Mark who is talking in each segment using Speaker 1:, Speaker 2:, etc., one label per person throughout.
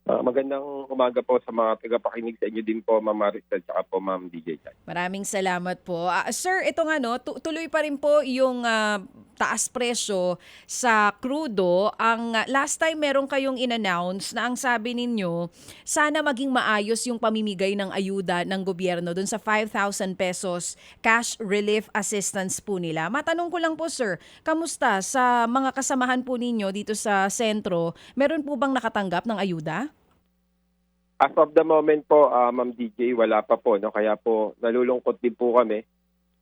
Speaker 1: Magandang umaga po sa mga tagapakinig sa inyo din po, Ma'am Maricel, at po Ma'am DJ Chan.
Speaker 2: Maraming salamat po. Sir, ito nga no, tuloy pa rin po yung taas presyo sa krudo. Ang last time meron kayong in-announce na ang sabi ninyo, sana maging maayos yung pamimigay ng ayuda ng gobyerno dun sa 5,000 pesos cash relief assistance po nila. Matanong ko lang po sir, kamusta sa mga kasamahan po ninyo dito sa sentro? Meron po bang nakatanggap ng ayuda?
Speaker 1: As of the moment po, Ma'am DJ, wala pa po, no? Kaya po nalulungkot din po kami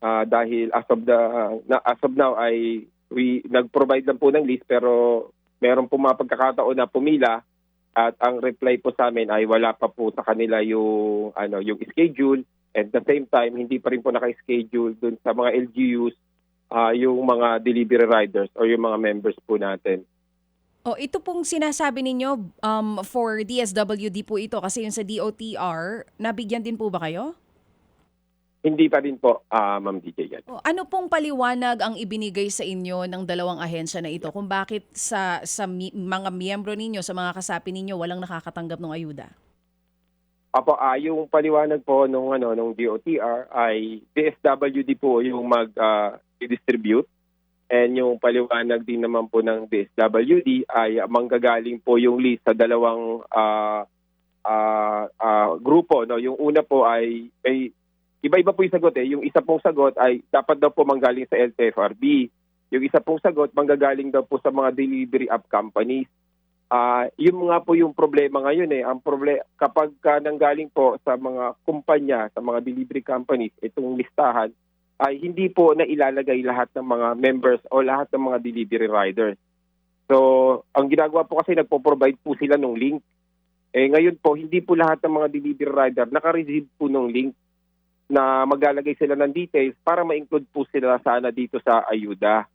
Speaker 1: dahil as of now ay nag-provide lang po ng list, pero meron po mga pagkakataon na pumila at ang reply po sa amin ay wala pa po sa kanila yung schedule. At the same time, hindi pa rin po naka-schedule dun sa mga LGUs yung mga delivery riders or yung mga members po natin.
Speaker 2: Ito pong sinasabi ninyo for DSWD po ito kasi yung sa DOTR, nabigyan din po ba kayo?
Speaker 1: Hindi pa rin po, Ma'am DJ yan.
Speaker 2: Ano pong paliwanag ang ibinigay sa inyo ng dalawang ahensya na ito kung bakit sa mga miyembro ninyo, sa mga kasapi ninyo, walang nakakatanggap ng ayuda?
Speaker 1: Apo, yung paliwanag po nung DOTR ay DSWD po yung mag-distribute. And yung paliwanag din naman po ng DSWD ay manggagaling po yung list sa dalawang grupo. No? Yung una po ay iba-iba po yung sagot. Yung isa pong sagot ay dapat daw po manggaling sa LTFRB. Yung isa pong sagot manggagaling daw po sa mga delivery app companies. Yun nga po yung problema ngayon. Ang problema kapag nanggaling po sa mga kumpanya, sa mga delivery companies, itong listahan, ay hindi po na ilalagay lahat ng mga members o lahat ng mga delivery riders. So, ang ginagawa po kasi nagpo-provide po sila ng link. Ngayon po, hindi po lahat ng mga delivery rider naka-receive po ng link na maglalagay sila ng details para ma-include po sila sana dito sa ayuda.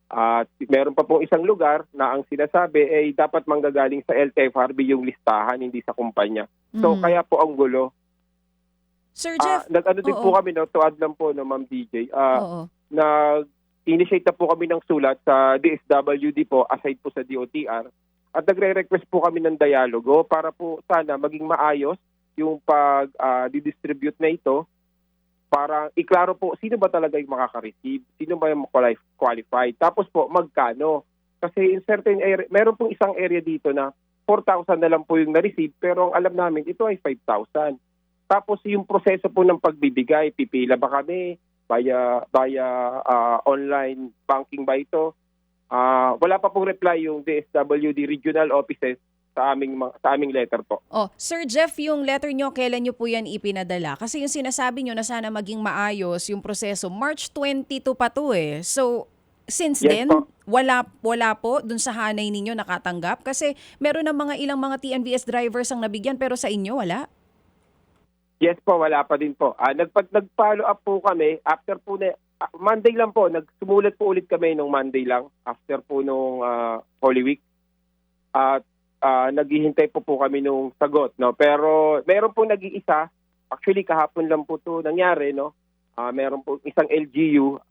Speaker 1: At meron pa pong isang lugar na ang sinasabi ay dapat manggagaling sa LTFRB yung listahan, hindi sa kumpanya. So, kaya po ang gulo.
Speaker 2: Sir Jeff,
Speaker 1: Din po kami, to add lang po, Ma'am DJ, nag-initiate na po kami ng sulat sa DSWD po, aside po sa DOTR, at nagre-request po kami ng dialogo para po sana maging maayos yung pag-distribute na ito para iklaro po sino ba talaga yung makaka-receive, sino ba yung qualified, tapos po magkano. Kasi in certain area, meron pong isang area dito na 4,000 na lang po yung na-receive, pero ang alam namin ito ay 5,000. Tapos yung proseso po ng pagbibigay, pipila ba kami via online banking ba ito? Wala pa pong reply yung DSWD regional offices sa aming letter po.
Speaker 2: Sir Jeff, yung letter nyo, kailan nyo po yan ipinadala? Kasi yung sinasabi nyo na sana maging maayos yung proseso, March 22 pa to So, since
Speaker 1: Yes
Speaker 2: then,
Speaker 1: po.
Speaker 2: wala po dun sa hanay ninyo nakatanggap? Kasi meron ng ilang mga TNVS drivers ang nabigyan pero sa inyo wala?
Speaker 1: Yes po, wala pa din po. Nag-follow up po kami after po Monday lang po, sumulat po ulit kami nung Monday lang after po nung Holy Week. At naghihintay po kami nung sagot, no. Pero meron po nag-iisa, actually kahapon lang po 'to nangyari, no. Meron po isang LGU,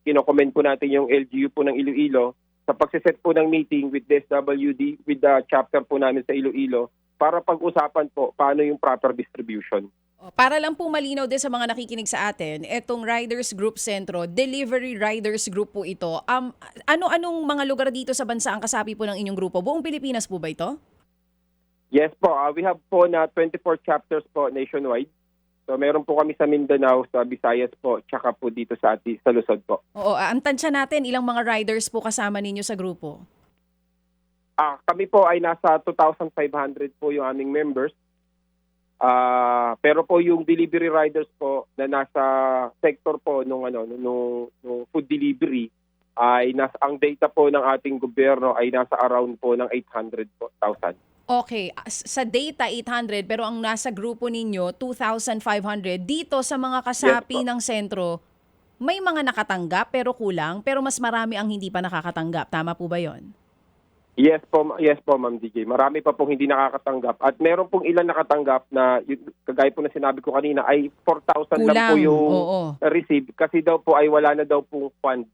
Speaker 1: kino-comment po natin yung LGU po ng Iloilo sa pagse-set po ng meeting with DSWD, with the chapter po namin sa Iloilo, para pag-usapan po paano yung proper distribution.
Speaker 2: Para lang po malinaw din sa mga nakikinig sa atin, etong Riders Group Sentro, Delivery Riders Group po ito. Ano-anong mga lugar dito sa bansa ang kasapi po ng inyong grupo? Buong Pilipinas po ba ito?
Speaker 1: Yes po, we have po na 24 chapters po nationwide. So meron po kami sa Mindanao, sa Visayas po, tsaka po dito sa Luzon po.
Speaker 2: Ang tansya natin, ilang mga riders po kasama ninyo sa grupo?
Speaker 1: Kami po ay nasa 2,500 po yung aming members. Pero po yung delivery riders po na nasa sector po nung food delivery ay ang data po ng ating gobyerno ay nasa around po ng 800,000.
Speaker 2: Okay, sa data 800 pero ang nasa grupo ninyo 2,500. Dito sa mga kasapi
Speaker 1: Yes,
Speaker 2: ng sentro, may mga nakatanggap pero kulang, pero mas marami ang hindi pa nakakatanggap. Tama po ba 'yon?
Speaker 1: Yes po, Ma'am DJ. Marami pa pong hindi nakakatanggap. At meron pong ilan nakatanggap na, kagaya po na sinabi ko kanina, ay 4,000 lang po yung receive. Kasi daw po ay wala na daw pong fund.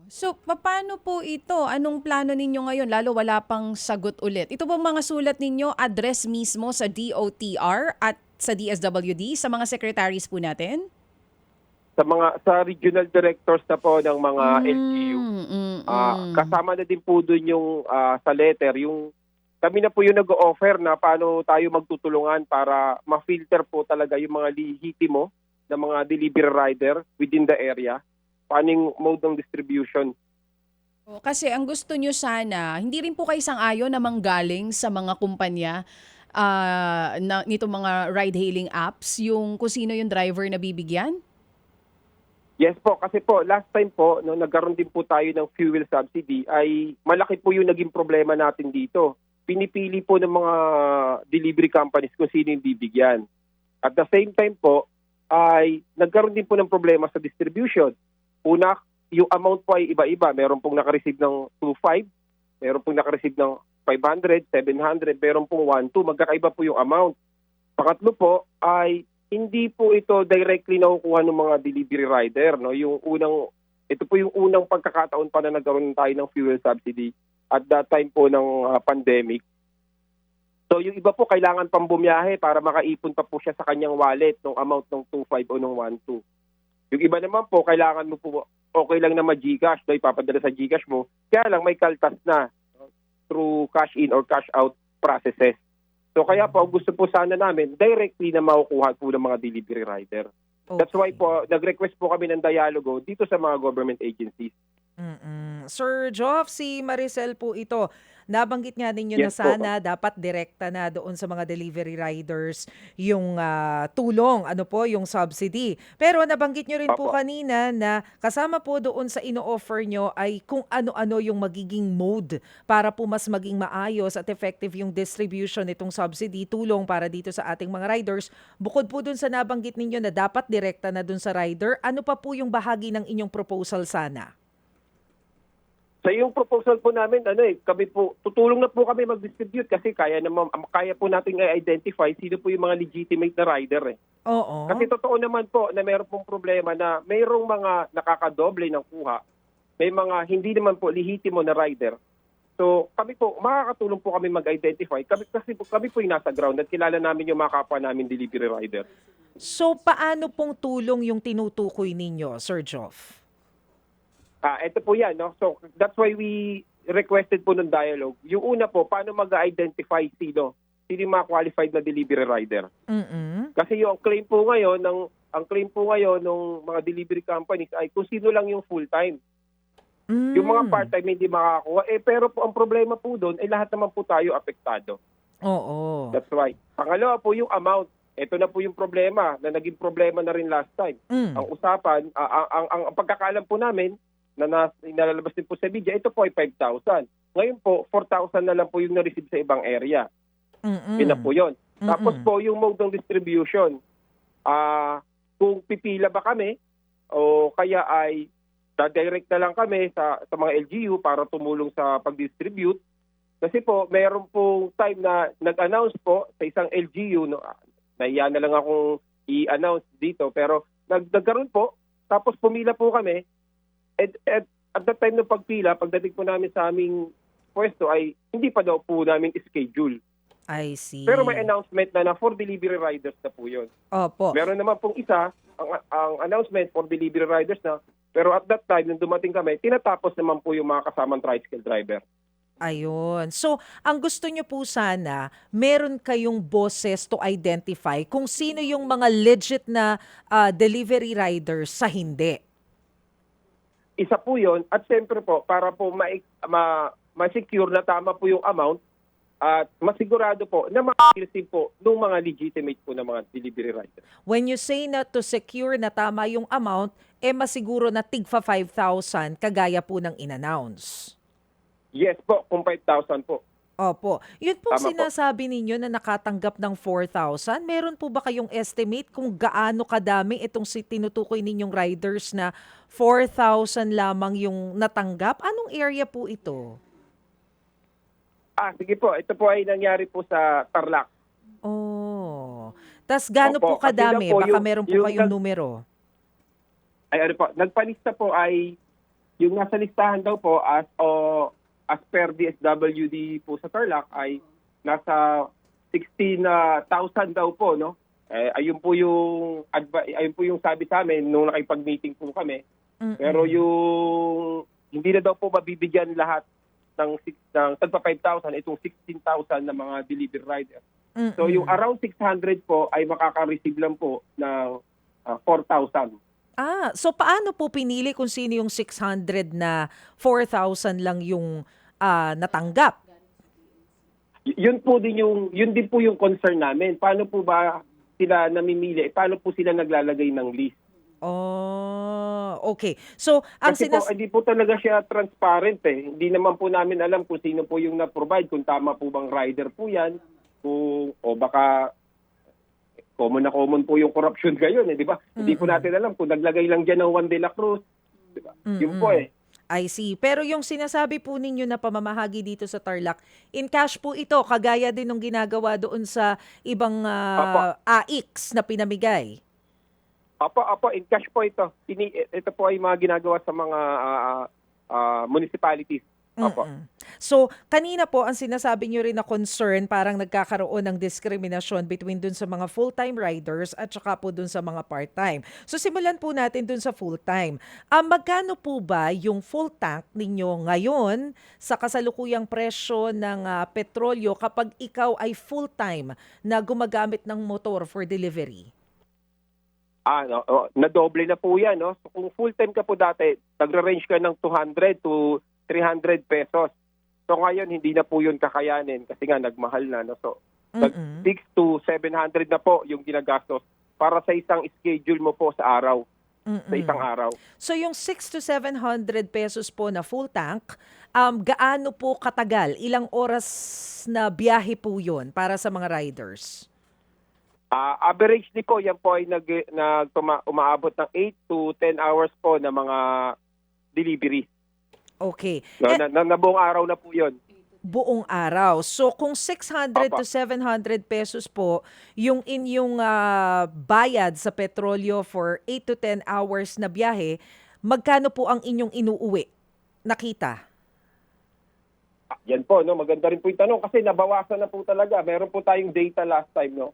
Speaker 2: So, paano po ito? Anong plano ninyo ngayon? Lalo wala pang sagot ulit. Ito bang mga sulat ninyo, address mismo sa DOTR at sa DSWD, sa mga secretaries po natin?
Speaker 1: Sa regional directors na po ng mga LGU.
Speaker 2: Mm.
Speaker 1: Kasama na din po doon yung sa letter, yung kami na po yung nag-o-offer na paano tayo magtutulungan para ma-filter po talaga yung mga lehitimo na mga delivery rider within the area. Paano yung mode ng distribution.
Speaker 2: Kasi ang gusto nyo sana, hindi rin po kayo sang-ayon na manggaling sa mga kumpanya nito mga ride-hailing apps, yung kung sino yung driver na bibigyan?
Speaker 1: Yes po, kasi po last time po, no, nagkaroon din po tayo ng fuel subsidy, ay malaki po yung naging problema natin dito. Pinipili po ng mga delivery companies kung sino yung bibigyan. At the same time po, ay nagkaroon din po ng problema sa distribution. Una, yung amount po ay iba-iba. Meron pong nakareceive ng 2.5, meron pong nakareceive ng 500, 700, meron pong 1.2. Magkakaiba po yung amount. Pangatlo po ay hindi po ito directly nakukuha ng mga delivery rider, no? Ito po yung unang pagkakataon pa na nagkaroon tayo ng fuel subsidy at that time po ng pandemic. So yung iba po kailangan pang bumiyahe para makaipon pa po siya sa kanyang wallet ng amount ng 2.5 o ng 1.2. Yung iba naman po kailangan mo po okay lang na ma-GCash, no? Ipapadala sa GCash mo. Kaya lang may kaltas na, no? Through cash in or cash out processes. So kaya po, gusto po sana namin directly na makukuha po ng mga delivery rider.
Speaker 3: Okay.
Speaker 1: That's why po, nag-request po kami ng dialogo dito sa mga government agencies.
Speaker 3: Sir Joff, si Maricel po ito. Nabanggit nga ninyo na
Speaker 1: Yes po.
Speaker 3: sana dapat direkta na doon sa mga delivery riders yung tulong, yung subsidy. Pero nabanggit nyo rin po
Speaker 1: Opo.
Speaker 3: kanina na kasama po doon sa ino-offer nyo ay kung ano-ano yung magiging mode para po mas maging maayos at effective yung distribution nitong subsidy, tulong para dito sa ating mga riders. Bukod po doon sa nabanggit ninyo na dapat direkta na doon sa rider, ano pa po yung bahagi ng inyong proposal sana?
Speaker 1: Sa yung proposal po namin, kami po, tutulong na po kami mag-distribute kasi kaya po nating i-identify sino po yung mga legitimate na rider eh.
Speaker 3: Oo.
Speaker 1: Kasi totoo naman po na mayroon pong problema na mayroong mga nakakadoble ng kuha. May mga hindi naman po lehitimo na rider. So kami po, makakatulong po kami mag-identify. Kami po yung nasa ground at kilala namin yung mga kapwa namin delivery rider.
Speaker 3: So paano pong tulong yung tinutukoy ninyo, Sir Joff?
Speaker 1: Ito po yan, no? So that's why we requested po ng dialogue. Yung una po, paano mag-identify sino yung mga qualified na delivery rider. Kasi yung claim po ngayon ng mga delivery companies ay kung sino lang yung full-time. Yung mga part-time hindi makakakuha. Pero po ang problema po doon ay lahat naman po tayo apektado.
Speaker 3: Oo.
Speaker 1: That's why. Pangalawa po yung amount. Ito na po yung problema na naging problema na rin last time. Ang usapan, ang pagkakaalam po namin, na nalalabas din po sa media, ito po ay 5,000. Ngayon po, 4,000 na lang po yung na-receive sa ibang area. Yun na po yun. Tapos po, yung mode ng distribution, kung pipila ba kami, o kaya ay direct na lang kami sa mga LGU para tumulong sa pag-distribute. Kasi po, mayroon po time na nag-announce po sa isang LGU, no, nahiya na lang akong i-announce dito, pero nagkaroon po, tapos pumila po kami. At that time ng pagpila, pagdating po namin sa aming pwesto ay hindi pa daw po namin schedule.
Speaker 3: I see.
Speaker 1: Pero may announcement na for delivery riders na po yun.
Speaker 3: Opo.
Speaker 1: Meron naman pong isa, ang announcement for delivery riders na, pero at that time, nung dumating kami, tinatapos naman po yung mga kasamang tricycle driver.
Speaker 3: Ayun. So, ang gusto nyo po sana, meron kayong boses to identify kung sino yung mga legit na delivery riders sa hindi.
Speaker 1: Isa po yun, at siyempre po, para po ma-secure na tama po yung amount, at masigurado po na ma-receive po ng mga legitimate po na mga delivery rider.
Speaker 3: When you say na to secure na tama yung amount, masiguro na tigfa 5,000 kagaya po ng in-announce.
Speaker 1: Yes po, kung 5,000 po.
Speaker 3: Opo. Yun po
Speaker 1: Tama po.
Speaker 3: sinasabi ninyo na nakatanggap ng 4,000. Meron po ba kayong estimate kung gaano kadami itong tinutukoy ninyong riders na 4,000 lamang yung natanggap? Anong area po ito?
Speaker 1: Sige po, ito po ay nangyari po sa Tarlac.
Speaker 3: Oh. Tas gaano po
Speaker 1: Opo, kasi
Speaker 3: kadami?
Speaker 1: lang po
Speaker 3: Baka
Speaker 1: yung-
Speaker 3: meron po
Speaker 1: yung
Speaker 3: kayong numero.
Speaker 1: Ay ano po, nagpalista po ay yung nasa listahan daw po as per DSWD po sa Tarlac ay nasa 16,000 daw po, no? Ayun po yung sabi sa amin nung nakipag-meeting po kami. Pero yung hindi na daw po mabibigyan lahat ng tagpa 5,000 itong 16,000 na mga delivery rider. So yung around 600 po ay makaka-receive lang po ng 4,000.
Speaker 3: So paano po pinili kung sino yung 600 na 4,000 lang yung natanggap?
Speaker 1: Yun din po yung concern namin. Paano po ba sila namimili? Paano po sila naglalagay ng list?
Speaker 3: Okay. So,
Speaker 1: Kasi po, hindi po talaga siya transparent eh. Hindi naman po namin alam kung sino po yung na-provide, kung tama po bang rider po yan, o baka common po yung corruption ngayon eh, di ba? Hindi po natin alam kung naglagay lang dyan ng Juan de la Cruz. Di ba? Yun po eh.
Speaker 3: I see. Pero yung sinasabi po ninyo na pamamahagi dito sa Tarlac, in cash po ito, kagaya din ng ginagawa doon sa ibang AIX na pinamigay.
Speaker 1: Apo, in cash po ito. Ito po ay mga ginagawa sa mga municipalities. Apo.
Speaker 3: So, kanina po, ang sinasabi nyo rin na concern, parang nagkakaroon ng diskriminasyon between dun sa mga full-time riders at saka po dun sa mga part-time. So, simulan po natin dun sa full-time. Magkano po ba yung full tank ninyo ngayon sa kasalukuyang presyo ng petrolyo kapag ikaw ay full-time na gumagamit ng motor for delivery?
Speaker 1: Nadoble na po yan. No? So, kung full-time ka po dati, nagra-range ka ng 200 to 300 pesos. So ngayon, hindi na po yun kakayanin kasi nga nagmahal na. No? So, 6 to 700 na po yung ginagastos para sa isang schedule mo po sa araw. Sa isang araw.
Speaker 3: So yung 6 to 700 pesos po na full tank, gaano po katagal? Ilang oras na biyahe po yun para sa mga riders?
Speaker 1: Averagely po, yan po ay umaabot ng 8 to 10 hours po na mga delivery.
Speaker 3: Okay.
Speaker 1: Na buong araw na po yun.
Speaker 3: Buong araw. So kung 600 to 700 pesos po yung inyong bayad sa petrolyo for 8 to 10 hours na biyahe, magkano po ang inyong inuuwi? Nakita?
Speaker 1: Yan po, no? Maganda rin po yung tanong kasi nabawasan na po talaga. Meron po tayong data last time, no?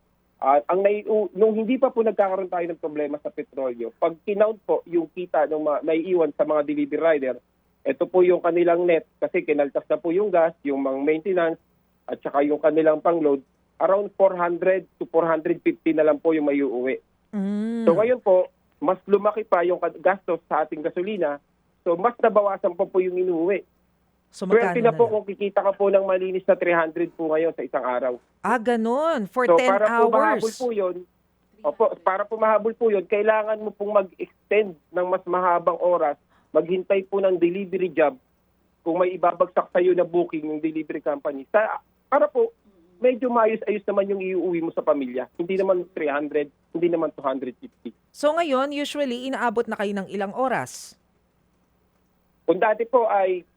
Speaker 1: Nung hindi pa po nagkakaroon tayo ng problema sa petrolyo, pag kinount po yung kita ng naiiwan sa mga delivery rider, ito po yung kanilang net kasi kinaltas na po yung gas, yung mga maintenance at saka yung kanilang pangload, around 400 to 450 na lang po yung may uuwi. So ngayon po, mas lumaki pa yung gastos sa ating gasolina, so mas nabawasan po yung inuwi.
Speaker 3: So
Speaker 1: Pwede na po kung kikita ka po ng malinis na 300 po ngayon sa isang araw.
Speaker 3: Ganun. For
Speaker 1: so
Speaker 3: 10
Speaker 1: para
Speaker 3: hours.
Speaker 1: Po mahabol po yun, para po mahabol po yun, kailangan mo pong mag-extend ng mas mahabang oras, maghintay po ng delivery job kung may ibabagsak sa'yo na booking ng delivery company. Para po, medyo maayos-ayos naman yung iuwi mo sa pamilya. Hindi naman 300, hindi naman 250.
Speaker 3: So ngayon, usually, inaabot na kayo ng ilang oras?
Speaker 1: Kung dati po ay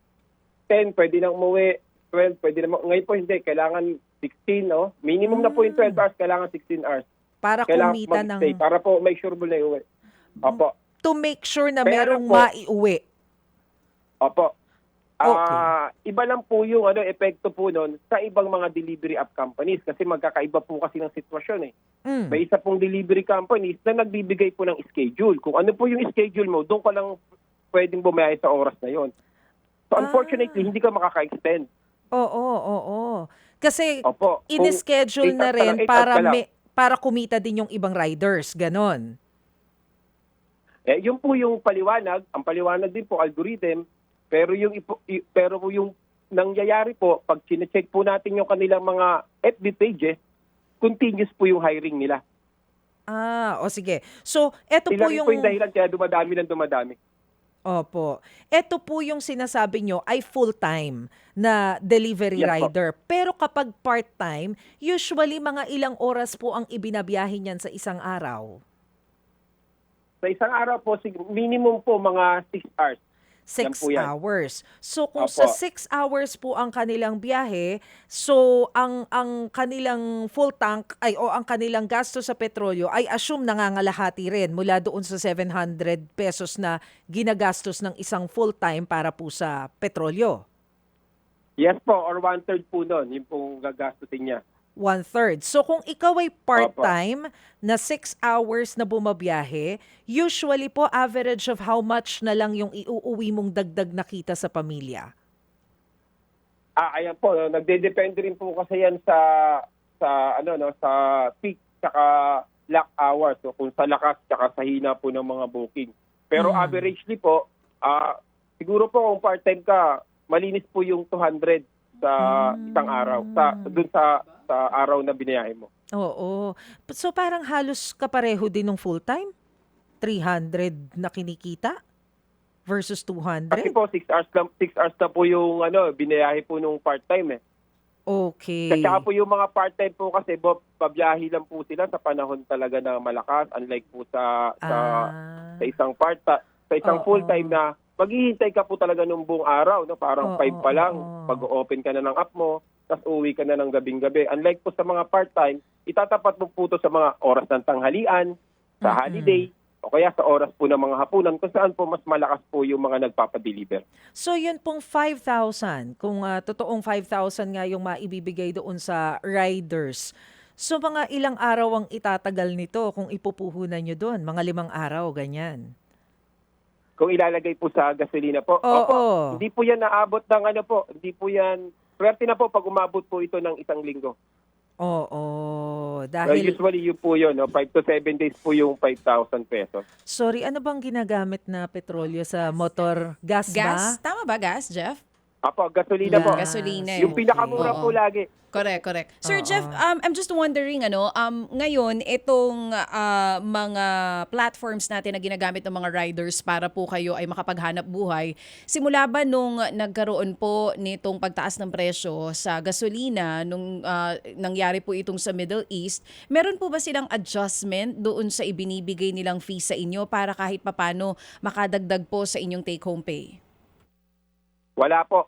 Speaker 1: 10, pwede nang umuwi, 12, pwede naman. Ngayon po hindi, kailangan 16, no? Minimum na po yung 12 hours, kailangan 16 hours.
Speaker 3: Para
Speaker 1: kailangan
Speaker 3: kumita
Speaker 1: mag-stay,
Speaker 3: ng...
Speaker 1: para po make sure mo na iuwi. Opo.
Speaker 3: To make sure na
Speaker 1: Pero
Speaker 3: merong
Speaker 1: po,
Speaker 3: maiuwi.
Speaker 1: Opo.
Speaker 3: Okay.
Speaker 1: Iba lang po yung epekto po nun sa ibang mga delivery app companies kasi magkakaiba po kasi ng sitwasyon eh. May isa pong delivery companies na nagbibigay po ng schedule. Kung ano po yung schedule mo, doon ka lang pwedeng bumiyahe sa oras na yon. So unfortunately, hindi ka makaka-extend.
Speaker 3: Oo. Kasi
Speaker 1: Opo.
Speaker 3: in-schedule na rin para kumita din yung ibang riders. Ganon.
Speaker 1: Yun po yung paliwanag. Ang paliwanag din po, algorithm. Pero yung nangyayari po, pag chinecheck po natin yung kanilang mga FB pages, continuous po yung hiring nila.
Speaker 3: Sige. So, eto
Speaker 1: Sila
Speaker 3: po
Speaker 1: rin
Speaker 3: yung...
Speaker 1: po yung dahilan kaya dumadami.
Speaker 3: Opo. Eto po yung sinasabi nyo ay full-time na delivery
Speaker 1: Yes,
Speaker 3: rider. Pero kapag part-time, usually mga ilang oras po ang ibinabiyahe niyan sa isang araw?
Speaker 1: Sa isang araw po, minimum po mga 6 hours.
Speaker 3: 6
Speaker 1: po yan.
Speaker 3: hours. So kung
Speaker 1: Opo.
Speaker 3: sa 6 hours po ang kanilang biyahe, so ang kanilang full tank ay o ang kanilang gasto sa petrolyo ay assume nangangalahati rin mula doon sa 700 pesos na ginagastos ng isang full time para po sa petrolyo.
Speaker 1: Yes po, or 1/3 po nun, yung pong gagastusin niya.
Speaker 3: 1/3. So kung ikaw ay part-time na 6 hours na bumabiyahe, usually po average of how much na lang yung iuuwi mong dagdag na kita sa pamilya?
Speaker 1: Ayan po, no, nagdedepende rin po kasi yan sa peak saka lack hours, so kung sa lakas saka sa hina po ng mga booking. Pero averagely po, siguro po kung part-time ka, malinis po yung 200 sa isang araw, dun sa araw na binayahe mo.
Speaker 3: Oo. So parang halos kapareho din ng full-time? 300 na kinikita versus
Speaker 1: Kasi
Speaker 3: 200?
Speaker 1: po 6 hours na po yung binayahe po nung part-time eh.
Speaker 3: Okay.
Speaker 1: Kaya po yung mga part-time po kasi pabiyahe lang po sila sa panahon talaga na malakas, unlike po sa isang sa isang
Speaker 3: Oo.
Speaker 1: full-time na maghihintay ka po talaga nung buong araw, no? Parang
Speaker 3: Oo,
Speaker 1: 5 pa lang,
Speaker 3: oo.
Speaker 1: pag-open ka na ng app mo, tapos uwi ka na ng gabing-gabi. Unlike po sa mga part-time, itatapat mo po to sa mga oras ng tanghalian, sa holiday, o kaya sa oras po ng mga hapunan, kung saan po mas malakas po yung mga nagpapadeliver.
Speaker 3: So yun pong 5,000, kung totoong 5,000 nga yung maibibigay doon sa riders. So mga ilang araw ang itatagal nito kung ipupuhunan nyo doon? Mga 5 araw, ganyan.
Speaker 1: Kung ilalagay po sa gasolina po.
Speaker 3: Oo.
Speaker 1: Opo, hindi po yan naabot ng hindi po yan, swerte na po pag umabot po ito ng 1 linggo.
Speaker 3: Oo.
Speaker 1: Well,
Speaker 3: Dahil,
Speaker 1: usually yun po yun, 5 to 7 days po yung 5,000 pesos.
Speaker 3: sorry, ano bang ginagamit na petrolyo sa motor? Gas ba?
Speaker 2: Gas? Tama ba gas, Jeff?
Speaker 1: Apo, gasolina po.
Speaker 2: Gasolina.
Speaker 1: Yung pinakamura
Speaker 2: Oo.
Speaker 1: po lagi.
Speaker 2: Correct. Sir
Speaker 3: Oo.
Speaker 2: Jeff, I'm just wondering, ngayon, itong mga platforms natin na ginagamit ng mga riders para po kayo ay makapaghanap buhay, simula ba nung nagkaroon po nitong pagtaas ng presyo sa gasolina, nung nangyari po itong sa Middle East, meron po ba silang adjustment doon sa ibinibigay nilang fee sa inyo para kahit papano makadagdag po sa inyong take-home pay?
Speaker 1: Wala po.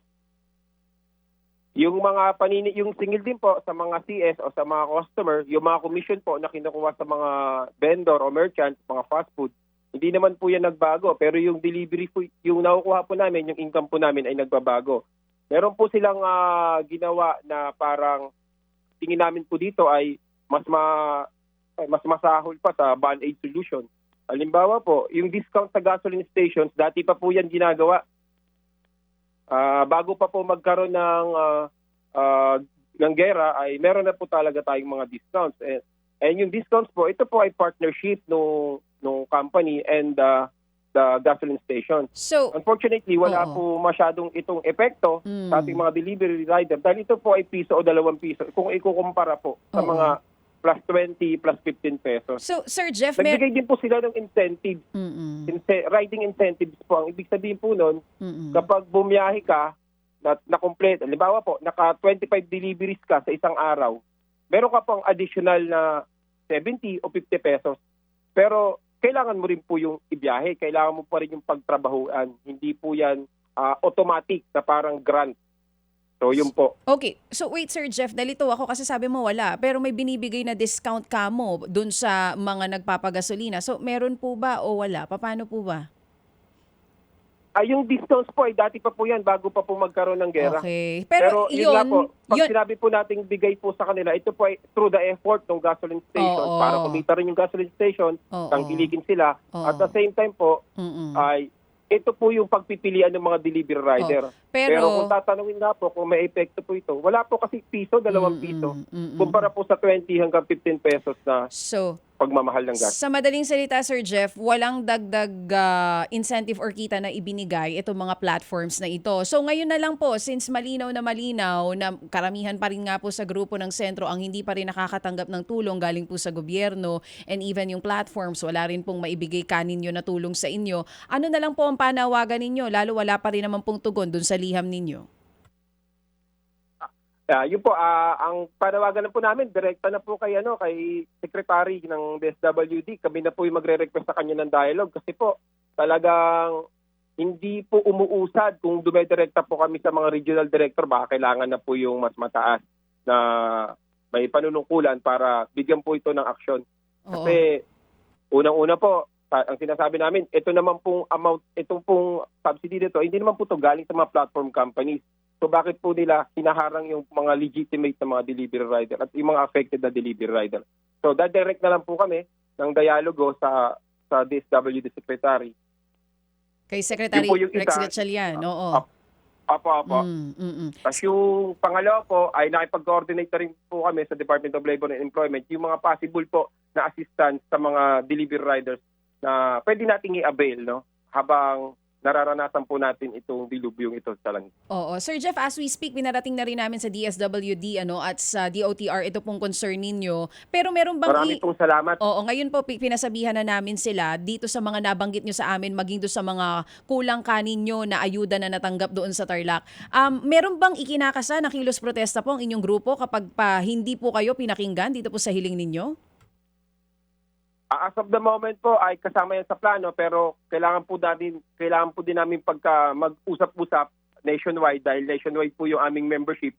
Speaker 1: Yung mga yung singil din po sa mga CS o sa mga customer, yung mga commission po na kinukuha sa mga vendor o merchant, mga fast food, hindi naman po yan nagbago. Pero yung delivery po, yung nakukuha po namin, yung income po namin ay nagbabago. Meron po silang ginawa na parang tingin namin po dito ay mas masahol pa sa band-aid solution. Halimbawa po, yung discount sa gasoline stations, dati pa po yan ginagawa. Bago pa po magkaroon ng gera ay meron na po talaga tayong mga discounts. And yung discounts po, ito po ay partnership no company and the gasoline station.
Speaker 2: So,
Speaker 1: Unfortunately, wala
Speaker 2: Oo.
Speaker 1: po masyadong itong epekto sa ating mga delivery rider dahil ito po ay piso o 2 piso kung ikukumpara po sa
Speaker 2: Oo.
Speaker 1: mga plus 20, plus 15 pesos.
Speaker 2: so Sir Jeff,
Speaker 1: Nagbigay din po sila ng incentives, riding incentives po. Ang ibig sabihin po nun, kapag bumiyahe ka, na complete, halimbawa po, naka 25 deliveries ka sa isang araw, meron ka pang additional na 70 o 50 pesos. Pero kailangan mo rin po yung ibiyahe, kailangan mo pa rin yung pagtrabahuan. Hindi po yan automatic na parang grant. So yun po.
Speaker 2: Okay. So wait Sir Jeff, dalito ako kasi sabi mo wala. Pero may binibigay na discount ka mo dun sa mga nagpapagasolina. So meron po ba o wala? Paano po ba?
Speaker 1: Yung discounts po ay dati pa po yan bago pa po magkaroon ng gera.
Speaker 2: Okay.
Speaker 1: Pero yun nga po, pag
Speaker 2: yun,
Speaker 1: sinabi po nating bigay po sa kanila, ito po ay through the effort ng gasoline station.
Speaker 2: Oo.
Speaker 1: Para kumita rin yung gasoline station,
Speaker 2: Oo.
Speaker 1: tangkilikin sila.
Speaker 2: Oo.
Speaker 1: At the same time po, ay ito po yung pagpipilian ng mga delivery rider. Pero kung tatanungin nga po kung may epekto po ito, wala po kasi piso, 2 piso. Kumpara po sa 20 hanggang 15 pesos na
Speaker 2: So,
Speaker 1: pagmamahal ng gas.
Speaker 2: sa madaling salita, Sir Jeff, walang dagdag incentive or kita na ibinigay itong mga platforms na ito. So ngayon na lang po, since malinaw na karamihan pa rin nga po sa grupo ng sentro ang hindi pa rin nakakatanggap ng tulong galing po sa gobyerno and even yung platforms, wala rin pong maibigay kaninyo na tulong sa inyo. Ano na lang po ang panawagan ninyo? Lalo wala pa rin naman pong tugon dun sa liham ninyo.
Speaker 1: Yun po, ang panawagan na po namin, direkta na po kay Secretary ng DSWD. Kami na po yung magre-request sa kanya ng dialogue kasi po talagang hindi po umuusad. Kung dumedirekta po kami sa mga regional director, baka kailangan na po yung mas mataas na may panunungkulan para bigyan po ito ng aksyon.
Speaker 2: Oo.
Speaker 1: Kasi unang-una po, ang sinasabi namin, ito naman pong amount, itong pong subsidy nito, hindi naman po ito galing sa mga platform companies. So bakit po nila hinaharang yung mga legitimate na mga delivery rider at yung mga affected na delivery rider? So dadirect na lang po kami ng dialogo sa DSWD Secretary.
Speaker 2: Kay Secretary
Speaker 1: Yun po yung
Speaker 2: Rex
Speaker 1: isa.
Speaker 2: Gatchalian, oo.
Speaker 1: Apo.
Speaker 2: Mm.
Speaker 1: Tapos yung pangalawa po ay nakipag-coordinate na rin po kami sa Department of Labor and Employment yung mga possible po na assistance sa mga delivery riders na pwede nating i-avail, no? Habang nararanasan po natin itong dilubyong ito sa langit.
Speaker 2: Oo. Sir Jeff, as we speak, pinarating na rin namin sa DSWD at sa DOTR ito pong concern ninyo. Pero meron bang
Speaker 1: Maraming pong salamat.
Speaker 2: Oo, ngayon po pinasabihan na namin sila dito sa mga nabanggit nyo sa amin, maging doon sa mga kulang kanin nyo na ayuda na natanggap doon sa Tarlac. Meron bang ikinakasa na kilos protesta po ang inyong grupo kapag pa hindi po kayo pinakinggan dito po sa hiling ninyo?
Speaker 1: As of the moment po ay kasama yan sa plano, pero kailangan po din namin pagka mag-usap-usap nationwide, dahil nationwide po yung aming membership,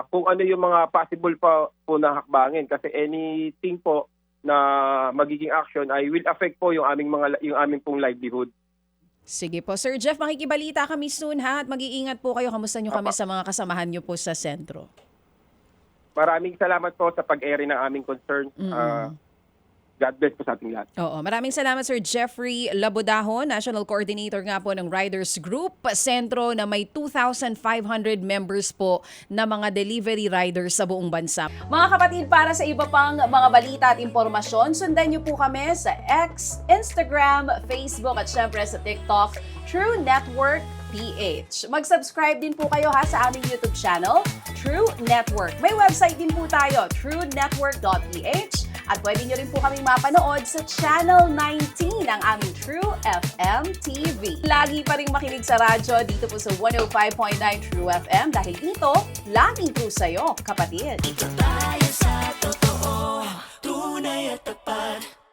Speaker 1: kung ano yung mga possible po na hakbangin, kasi anything po na magiging action ay will affect po yung aming pong livelihood.
Speaker 2: Sige po. Sir Jeff, makikibalita kami soon ha, at mag-iingat po kayo. Kamusta nyo kami
Speaker 1: Apa.
Speaker 2: sa mga kasamahan nyo po sa sentro?
Speaker 1: Maraming salamat po sa pag-airing ng aming concern. God bless po sa ating lahat.
Speaker 2: Oo, maraming salamat Sir Jeffrey Labodahon, National Coordinator nga po ng Riders Group, sentro na may 2,500 members po na mga delivery riders sa buong bansa. Mga kapatid, para sa iba pang mga balita at impormasyon, sundan niyo po kami sa X, Instagram, Facebook at syempre sa TikTok, True Network PH. Mag-subscribe din po kayo sa aming YouTube channel, True Network. May website din po tayo, truenetwork.ph. At pwede nyo rin po kaming mapanood sa Channel 19 ng aming True FM TV. Lagi pa rin makinig sa radyo dito po sa 105.9 True FM dahil dito, laging true sa'yo, kapatid.
Speaker 4: Ito tayo sa totoo, tunay at tapat.